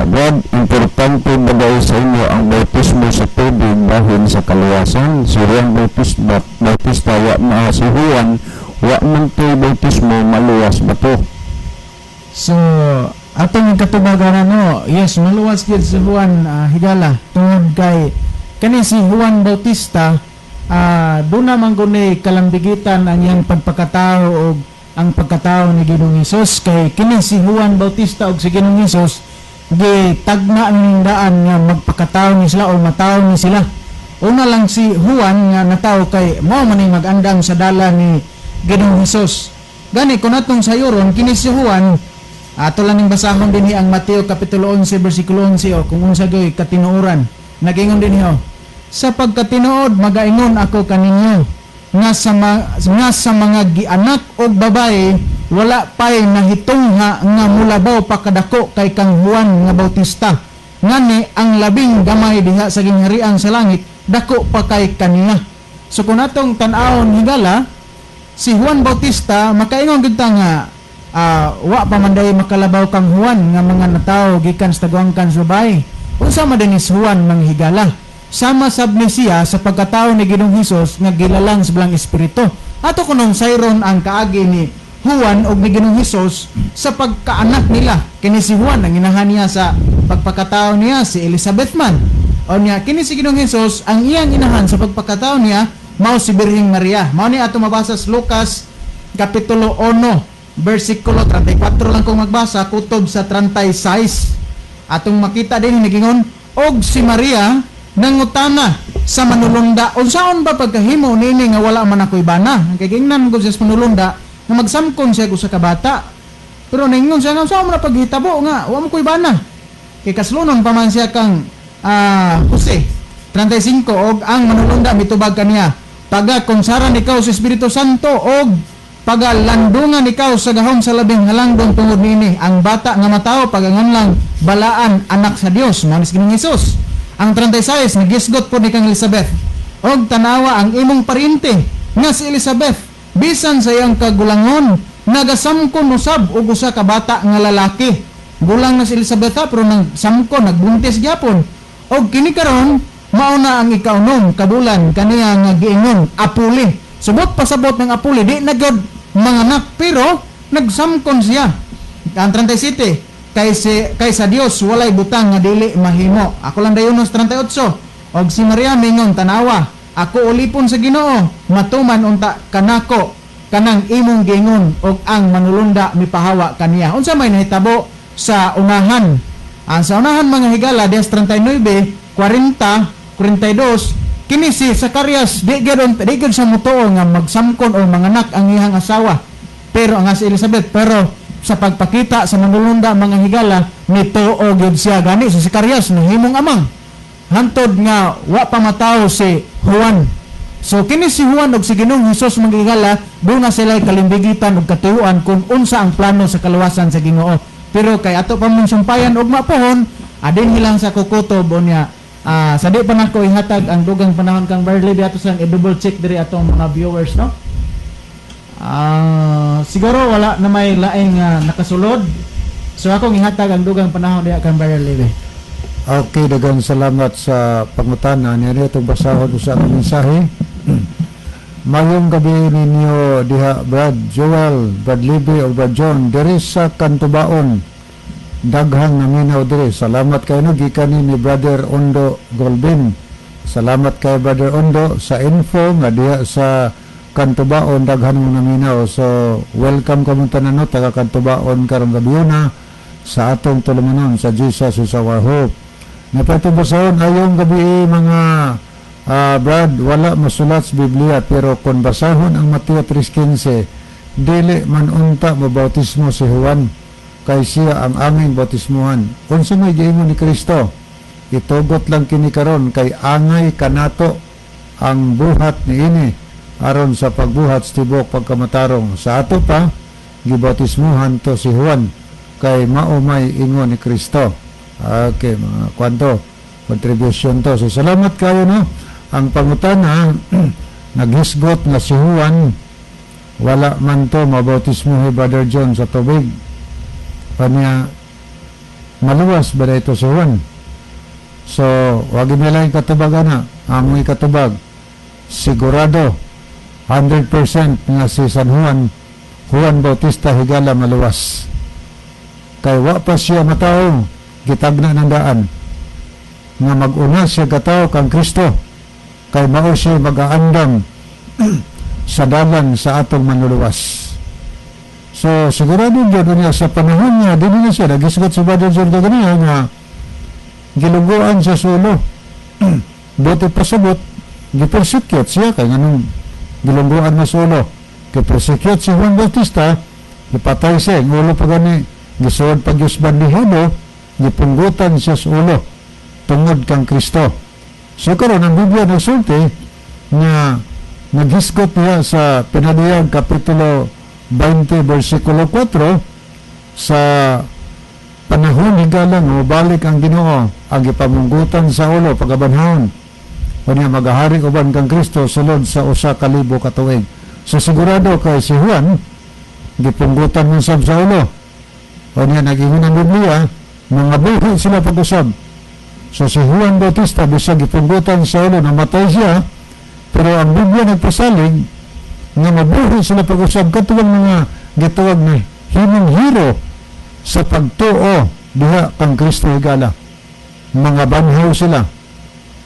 Brad, importante ba daw sa inyo ang bautismo sa tubig dahil sa kaluwasan? Si Juan Bautista wa na si Juan wa man to bautismo maluwas ba to? So atong katubagan no, yes maluwas gyud si Juan higala tungod kay kani si Juan Bautista duna man gunay kalambigitan ang iyang pagpakatao og ang pagkatao ni Ginoong Hesus kay kini si Juan Bautista og si Ginoong Hesus gitagna ning daan nga magpakatao ni sila o mataw ni sila. Una lang si Juan nga nataw kay mao man ni mag-andam sa dala ni Ginoong Hesus. Gani kun atong sayuron kini si Juan ato lang ning basahon dinhi ang Mateo kapitulo 11 bersikulo 11 o kung unsa gay katinuoran. Nagingon dinhi sa pagkatinuod magaingon ako kaninyo nga sa mga gianak og babae wala pay nahitungha nga mulabaw pa kadako kay kang Juan nga Bautista ngani ang labing gamay diha sa gingharian sa langit dako pa kay kaniya. So kung atong tan-awon higala si Juan Bautista makaingon gid ta nga wa pa man day makalabaw kang Juan nga mga natawo gikan sa tagwangkan sa babae. Unsa man din si Juan manghigala sama sab ni siya sa pagkatao ni Ginoong Hesus nga gilalang sa belang espiritu. Ato kunon sayron ang kaagi ni Juan og ni Ginoong Hesus sa pagkaanak nila. Kini si Juan ang inahan niya sa pagpakatao niya si Elizabeth man. O niya kini si Ginoong Hesus ang iyang inahan sa pagpakatao niya mao si Birheng Maria. Mao ni ato mabasa sa Lucas kapitulo 1 bersikulo 34 lang kong magbasa kutob sa 36. Atong makita din nagingon og si Maria nangutana sa manulunda, unsaon ba pagkahimo nini nga wala man ako'y bana? Kay gingnan ko siya sa manulunda nga magsamkon siya ko sa kabata. Pero ningon siya nga unsaon man na paghitabo nga wa mo ko'y bana. Kay kaslunon pa man siya kang Jose 35 og ang manulunda mitubag kaniya, paga konsaran ikaw sa Espiritu Santo og pagalandungan ikaw sa gahom sa labing halangdong tungod nini, ang bata nga matao paganganlang balaan anak sa Dios manis Ginoong Hesus. Ang 36 nagisgot po ni kang Elizabeth og tanawa ang imong parinti nga si Elizabeth bisan sa iyang kagulangon nagasamkon usab og usa ka bata nga lalaki. Gulang na si Elizabeth pero nang samkon nagbuntis gyapon og kini karon mao na ang ikaunom kabulan kaniya nga giingon apuli. Subot pasabot ng apuli di na gyud manganak pero nagsamkon siya. Ang 37 kay sa Dios walay butang nga dili mahimo. Ako lang dayon 38 og si Maria mingon tanawa ako ulipon sa Ginoo matuman unta kanako kanang imong gingon og ang manulunda mipahawa kaniya. Unsa may nahitabo sa unahan? Ang sa unahan mga higala 39 40 42 kini si Zacarias di gid sa mutuo nga magsamkon o manganak ang iyang asawa pero ang si Elizabeth pero sa pagpakita sa manulunda mga higala nituo gyud siya gani si Zacarias nahimong amang hantod nga wa pa mataw si Juan. So kini si Juan ug si Ginoong Hesus mga higala doon na sila kalimbigitan ug katuyoan kung unsa ang plano sa kaluwasan sa Ginoo. Pero kay ato pa mong sumpayan og mapuhon adin hilang sa kukutob niya. Sa di pa nako ihatag ang dugang panahon kang Barley di ato sang i-double check diri atong mga viewers no. Siguro wala na may laing nakasulod. So akong ihatag ang dugang panahon diha kang Barley. Okay, daghang salamat sa pangutana niya itong basahon sa akong mensahe. Mayong gabi ninyo diha Brad Joel, Brad Libby o Brad John diri sa Kantubaon. Daghang naminaw diri. Salamat kayo no gikan ni Brother Ondo Golbin. Salamat kay Brother Ondo sa info nga diha sa Kantubaon daghan mo naminaw. So welcome ka mong tanan no taga Kantubaon karong gabi na sa atong tulumanon sa Jesus is our hope. Napatubasahon ayong gabi mga Brad, wala masulat sa Biblia pero kung basahon ang Mateo 3:15 dili man unta mabautismo si Juan kay siya ang aming bautismuhan. Unsa may giingon ni Kristo itugot lang kini karon kay angay kanato ang buhat niini aron sa pagbuhat sa tibok pagkamatarong. Sa ato pa gibautismuhan to si Juan kay mao may ingon ni Kristo. Okay, mga kwanto contribution to. So salamat kayo no. Ang pangutana naghisgot nga si Juan wala man to mabautismo Brother John sa tubig. Kanya maluwas ba ito si Juan? So wag nila yung katubagan na amoy katubag sigurado 100% nga si San Juan Bautista higala maluwas kay wa pa siya matao gitagna ng daan nga mag-una siya kataw kang Kristo kay mao siya mag-aandam sa dalan sa atong manluluwas. So sigurado dyan niya sa panahon niya din na siya nagisgot sa Brother Jordan niya nga giluguan sa sulo buti pasabot gipersecute siya kay nganong gilungguan na sulo gipersecute si Juan Bautista ipatay siya ngulo pa gani gisuod pag Diyos bandihado gipunggutan siya sa ulo tungod kang Kristo. So karon ang Biblia nagsulti nga naghisgot niya sa Pinadiyag Kapitulo 20 versikulo 4 sa panahon higala nga balik ang Ginoo ang ipamunggutan sa ulo pagabanhawon unya magahari uban kang Kristo sulod sa 1,000 ka tuig. So sigurado kay si Juan gipunggutan man sab sa ulo unya nagingon ang Biblia mga buhay sila pag-usab. So si Juan Bautista bisag gipunggutan sa ulo namatay siya pero ang Biblia nagpasalig nga mabuhay sila pag-usab katuwang mga gituwag na himong hero sa pagtuo diha kang Kristo higala mga banhaw sila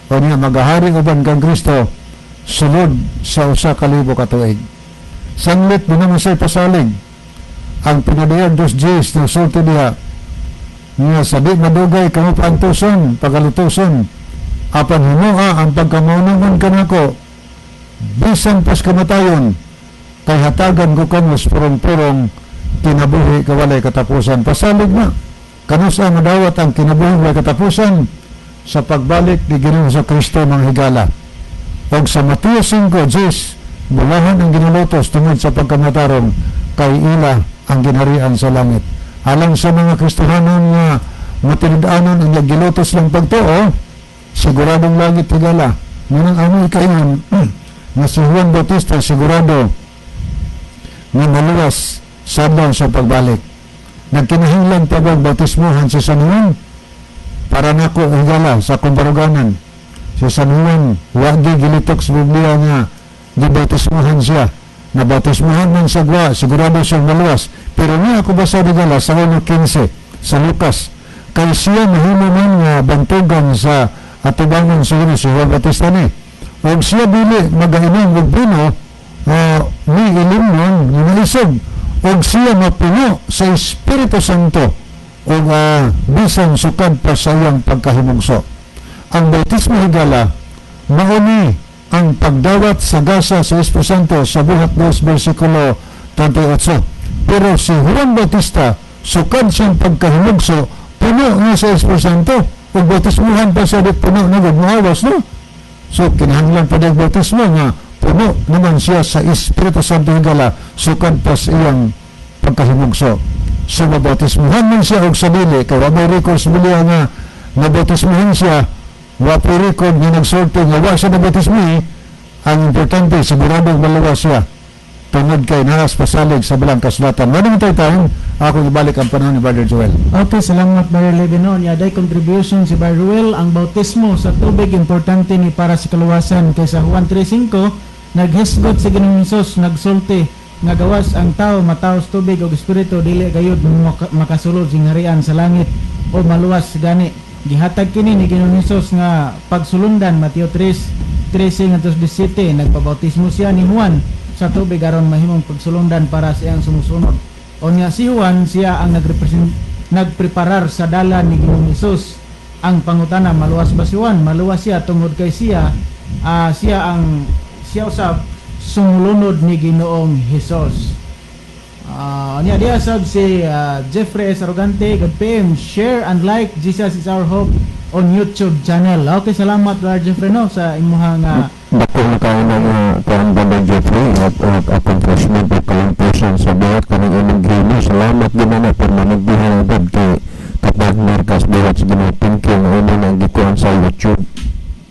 o niya magahari uban kang Kristo sulod sa 1,000 ka tuig. Sanglit din naman siya pasalig ang Pinadiyag 2:10 na sulti diha nga sa di madugay kamo paantuson pagalutuson apan himuha ang pagkamunungon kanako bisan pas kamatayon kay hatagan ko kamos purong-purong kinabuhi kawalay katapusan. Pasalig na kanusa madawat ang kinabuhi walay katapusan sa pagbalik ni Ginoong Kristo mga higala. Og sa Mateo 5:10 bulahan ang ginulutos tungod sa pagkamatarong kay ila ang ginharian sa langit. Alang sa mga Kristohanon nga matinid-anon ang nagilutos ng pagtuo, siguradong langit higala. Ngunang amo ikayon na si Juan Bautista sigurado nga maluwas sabang sa pagbalik. Nagkinahanglan pagbautismohan si San Juan para nako higala sa kumbaruganan. Si San Juan wagi gilitok sa Biblia nga gibautismohan siya. Nabautismohan man sa gwa, sigurado siyang maluwas. Pero nga ako basa higala sa 1:15 sa Lucas, kay siya mahimo man nga bantugan sa atubangan sa si Juan Bautista ni. Og siya dili magainom og vino ni ilimnon nga naisog. Og siya mapuno sa Espiritu Santo o bisan sukad pa sa iyang pagkahimugso. Ang bautismo higala mauni ang pagdawat sa gasa sa Espiritu Santo sa buhat 2 versikulo 28. Pero si Juan Bautista sukad siyang pagkahimugso puno nga sa Espiritu Santo o bautismuhan pa siya dit puno na gudmahawas, no? So kinahanglan pa ng bautismo nga puno naman siya sa Espiritu Santo higala sukad pa sa iyang pagkahimugso. So mabautismuhan man siya og sabili kay wa may record sa Biblia nga nabautismuhan siya, wa pa record nga nagsulti nga wa siya nabautismi. Ang importante siguradong maluwas siya tungod kay naras pasalig sa bilang kasulatan. Manong tayo ako ibalik ang panahon ni Brother Joel. Okay, salamat Brother Levinon. Yaday contribution si Brother Joel. Ang bautismo sa tubig importante ni para sa kaluwasan. Kaysa Juan 3:5 naghisgot si Ginoong Hesus, nagsulti nga gawas ang tao mataos tubig o espiritu dili gayud makasulod sing harian sa langit o maluwas gani. Gihatag kini ni Ginoong Hesus nga pagsulundan Mateo 3:13-17 nagpabautismo siya ni Juan sa tubig aron mahimong pagsulundan para sa iyang sumusunod. O niya si Juan siya ang nagpreparar sa dala ni Ginoong Hesus. Ang pangutana, maluwas ba si Juan? Maluwas siya tungod kay siya usab sumulunod ni Ginoong Hesus. Niya diya sab si Jeffrey S. Arrogante, good PM, share and like Jesus is our hope on YouTube channel. Okay, salamat Brother Jeffrey no sa imuhang Dako na kayo ng Brother Jeffrey at accomplishment o kalampusan sa buhat kanang ilang grino. Salamat din na por managbihan ang dad kay kapagner kas buhat sa ginatungkin na una na gikuhan sa YouTube.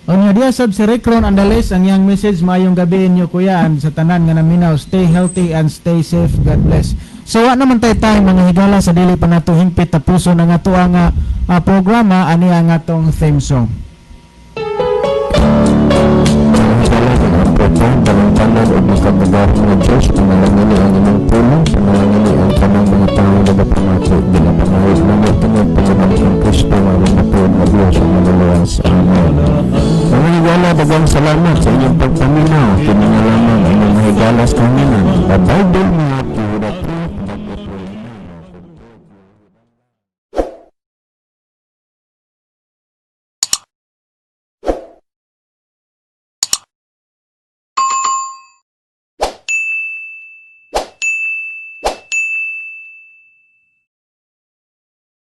O nga diya sab si Recron Andales ang iyang message mayong gabi inyo kuya sa tanan nga naminaw, stay healthy and stay safe, God bless. So wa naman tayo mga higala sa dili pa nato hingpit tapuson ang ato ang programa ani ang atong theme song. Tanan o magkabagahan ng Diyos, panalangin ang inyong tulong, panalangin ang tanang mga tao na napamati, ginapamahit na natinag paglaman ng Kristo, maroon na po na Diyos ang maluluwas. Amen. Mga higala, dagang salamat sa inyong pagpaminaw, kinangalaman ang mga higalas kanina. Bye-bye.